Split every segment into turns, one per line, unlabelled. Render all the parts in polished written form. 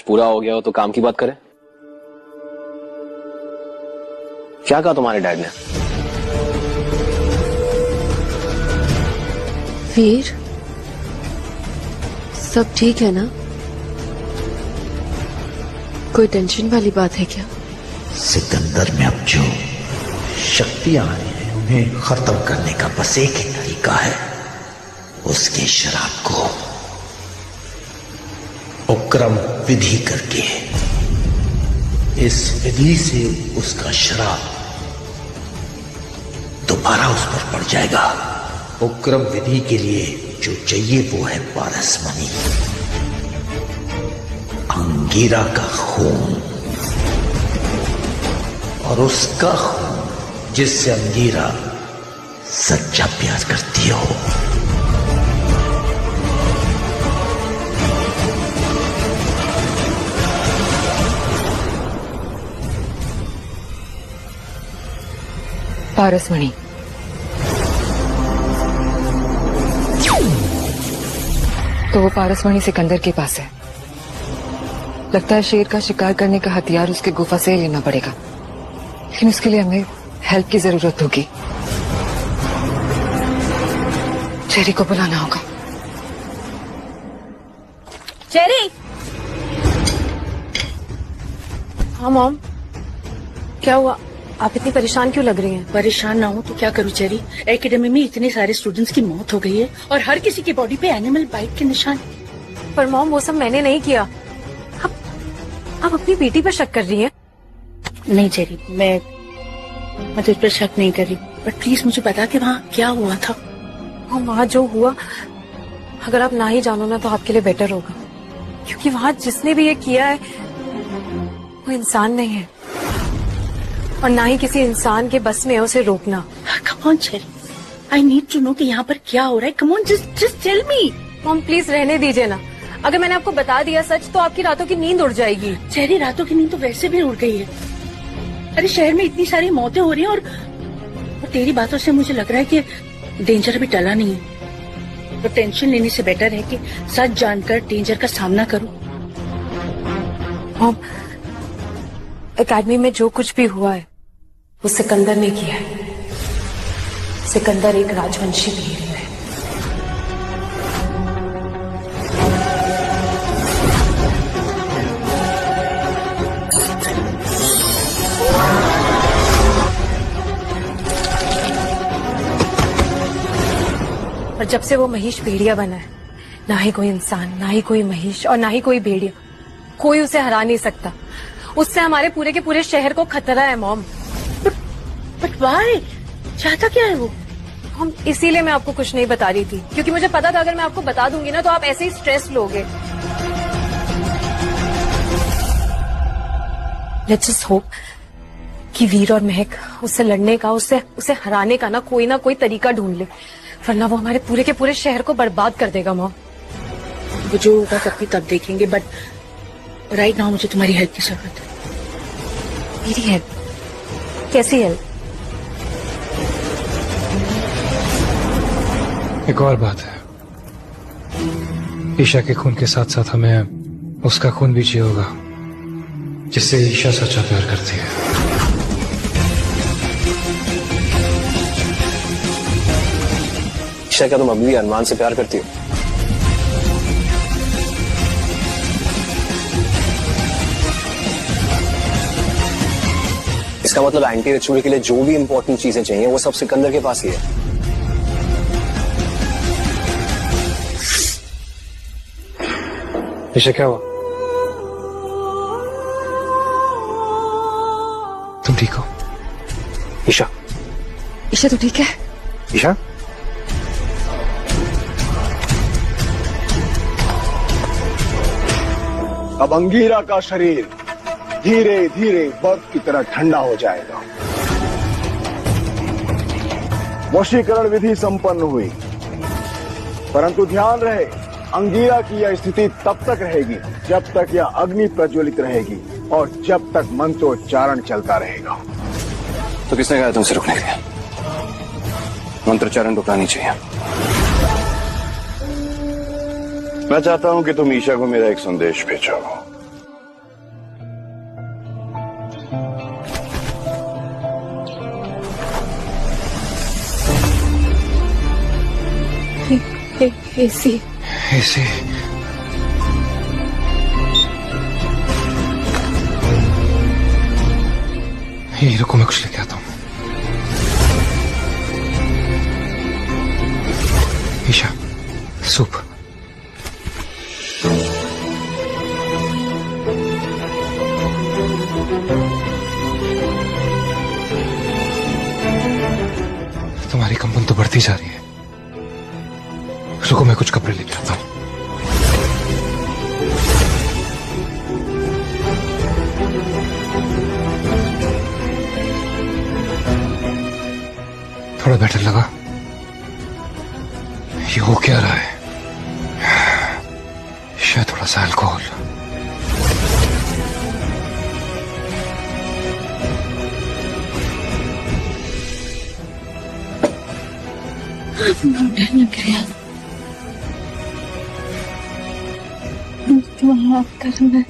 पूरा हो गया हो तो काम की बात करें। क्या कहा तुम्हारे डैड ने?
वीर, सब ठीक है ना? कोई टेंशन वाली बात है क्या?
सिकंदर में अब जो शक्तियां आ रही हैं उन्हें खत्म करने का बस एक ही तरीका है, उसके शराब को उक्रम विधि करके। इस विधि से उसका शराब दोबारा उस पर पड़ जाएगा। उक्रम विधि के लिए जो चाहिए वो है पारसमणि, अंगीरा का खून, और उसका खून जिससे अंगीरा सच्चा प्यार करती हो।
पारसमणि, तो वो पारसमणि सिकंदर के पास है। लगता है शेर का शिकार करने का हथियार उसके गुफा से लेना पड़ेगा, लेकिन उसके लिए हमें हेल्प की जरूरत होगी। चेरी को बुलाना होगा।
चेरी! हाँ मॉम, क्या हुआ? आप इतनी परेशान क्यों लग रही हैं?
परेशान ना हो तो क्या करूं चेरी, एकेडमी में इतने सारे स्टूडेंट्स की मौत हो गई है और हर किसी की बॉडी पे एनिमल बाइट के निशान।
पर मॉम, वो सब मैंने नहीं किया। आप अपनी बेटी पर शक कर रही हैं?
नहीं चेरी, मैं तुझ पर शक नहीं कर रही, बट प्लीज मुझे बता कि वहाँ क्या हुआ था।
वहाँ जो हुआ, अगर आप ना ही जानो ना तो आपके लिए बेटर होगा, क्योंकि वहाँ जिसने भी ये किया है वो इंसान नहीं है, और ना ही किसी इंसान के बस में है उसे रोकना।
Come on Cherry, I need to know कि यहाँ पर क्या हो रहा है। Come on, just tell me.
Mom please रहने दीजिए ना, अगर मैंने आपको बता दिया सच तो आपकी रातों की नींद उड़ जाएगी।
चेरी, रातों की नींद तो वैसे भी उड़ गई है। अरे शहर में इतनी सारी मौतें हो रही हैं और तेरी बातों से मुझे लग रहा है कि डेंजर अभी टला नहीं है, तो टेंशन लेने से बेटर है कि सच जानकर डेंजर का सामना करूं।
मॉम, एकेडमी में जो कुछ भी हुआ है वो सिकंदर ने किया है। सिकंदर एक राजवंशी वीर है। और जब से वो महिष भेड़िया बना है, ना ही कोई इंसान, ना ही कोई महिष और ना ही कोई भेड़िया, कोई उसे हरा नहीं सकता। उससे हमारे पूरे के पूरे शहर को खतरा है मॉम।
But why? चाहता क्या है वो?
हम इसीलिए मैं आपको कुछ नहीं बता रही थी, क्योंकि मुझे पता था अगर मैं आपको बता दूंगी ना तो आप ऐसे ही स्ट्रेस लोगे। लेट्स जस्ट होप कि वीर और महक उससे लड़ने का, उसे हराने का ना कोई तरीका ढूंढ ले, वरना वो हमारे पूरे के पूरे शहर को बर्बाद कर देगा मॉम।
वो जो होगा तब देखेंगे, बट राइट नाउ मुझे तुम्हारी हेल्प की जरूरत है।
मेरी हेल्प? कैसी हेल्प?
एक और बात है, ईशा के खून के साथ साथ हमें उसका खून भी चाहिए होगा, जिससे ईशा सच्चा प्यार करती है।
ईशा, क्या तुम अभी भी अरमान से प्यार करती हो? इसका मतलब एंटी रिचुअल के लिए जो भी इंपॉर्टेंट चीजें चाहिए वो सब सिकंदर के पास ही है।
ईशा, क्या हुआ? तुम ठीक हो?
ईशा,
ईशा तो ठीक है?
ईशा,
अब अंगीरा का शरीर धीरे धीरे बर्फ की तरह ठंडा हो जाएगा। वशीकरण विधि संपन्न हुई, परंतु ध्यान रहे, अंगीरा की यह स्थिति तब तक रहेगी जब तक यह अग्नि प्रज्वलित रहेगी और जब तक मंत्रोच्चारण चलता रहेगा।
तो किसने कहा तुमसे रुकने के लिए? मंत्रोच्चारण रुकना नहीं चाहिए।
मैं चाहता हूं कि तुम ईशा को मेरा एक संदेश भेजो।
एसी
एसी ये रुको, मैं कुछ लेके आता हूँ। ईशा, सूप। तुम्हारी कंपन तो बढ़ती जा रही है। रुको, मैं कुछ कपड़े लेके आता हूँ। थोड़ा बेटर लगा? ये हो क्या रहा है? शायद थोड़ा सा अल्कोहल।
लग गया। माफ करना।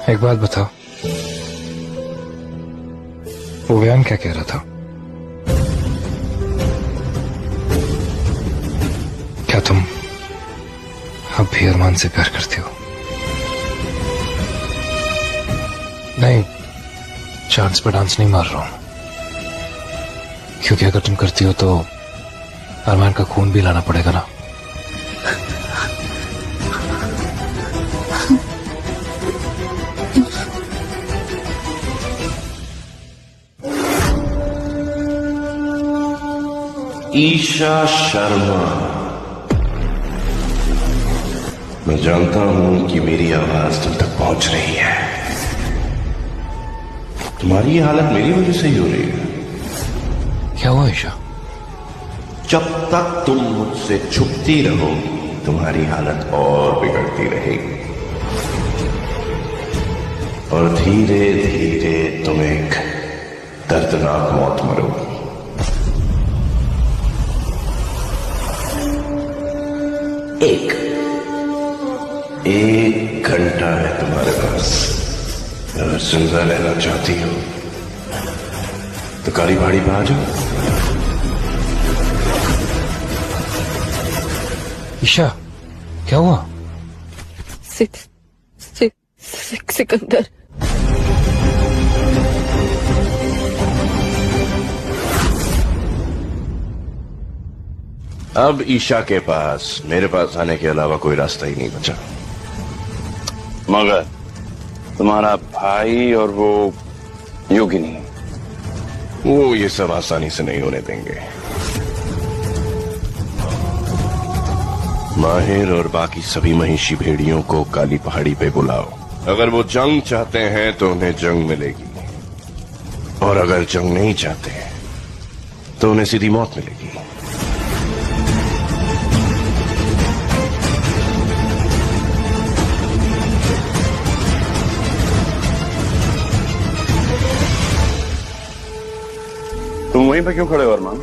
एक बात बताओ, वो बयान क्या कह रहा था? क्या तुम अब भी अरमान से प्यार करती हो? नहीं, चांस पर डांस नहीं मार रहा हूं, क्योंकि अगर तुम करती हो तो अरमान का खून भी लाना पड़ेगा ना।
ईशा शर्मा, मैं जानता हूं कि मेरी आवाज तुम तक पहुंच रही है। तुम्हारी ये हालत मेरी वजह से ही हो रही है।
क्या हुआ ईशा?
जब तक तुम मुझसे छुपती रहोगी, तुम्हारी हालत और बिगड़ती रहेगी और धीरे धीरे तुम एक दर्दनाक मौत मरोगी। एक घंटा है तुम्हारे पास। अगर जिंदा रहना चाहती हो तो काली पहाड़ी पे आ जाओ।
ईशा, क्या हुआ?
सिकंदर।
अब ईशा के पास मेरे पास आने के अलावा कोई रास्ता ही नहीं बचा। मगर तुम्हारा भाई और वो योगिनी, वो ये सब आसानी से नहीं होने देंगे। माहिर और बाकी सभी महिषी भेड़ियों को काली पहाड़ी पे बुलाओ। अगर वो जंग चाहते हैं तो उन्हें जंग मिलेगी, और अगर जंग नहीं चाहते तो उन्हें सीधी मौत मिलेगी। तुम वहीं पे क्यों खड़े हो अरमान?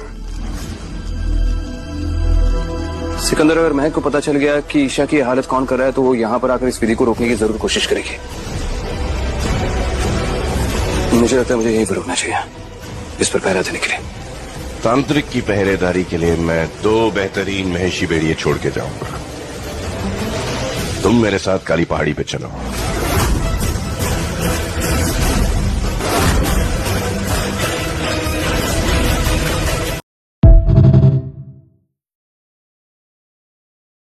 सिकंदर, अगर महक को पता चल गया कि ईशा की हालत कौन कर रहा है तो वो यहाँ पर आकर इस विधि को रोकने की जरूर कोशिश करेगी। मुझे लगता है मुझे यहीं पर रुकना चाहिए इस पर पहरा देने के लिए।
तांत्रिक की पहरेदारी के लिए मैं 2 बेहतरीन महेशी बेड़िए छोड़ के जाऊंगा। तुम मेरे साथ काली पहाड़ी पे चलो।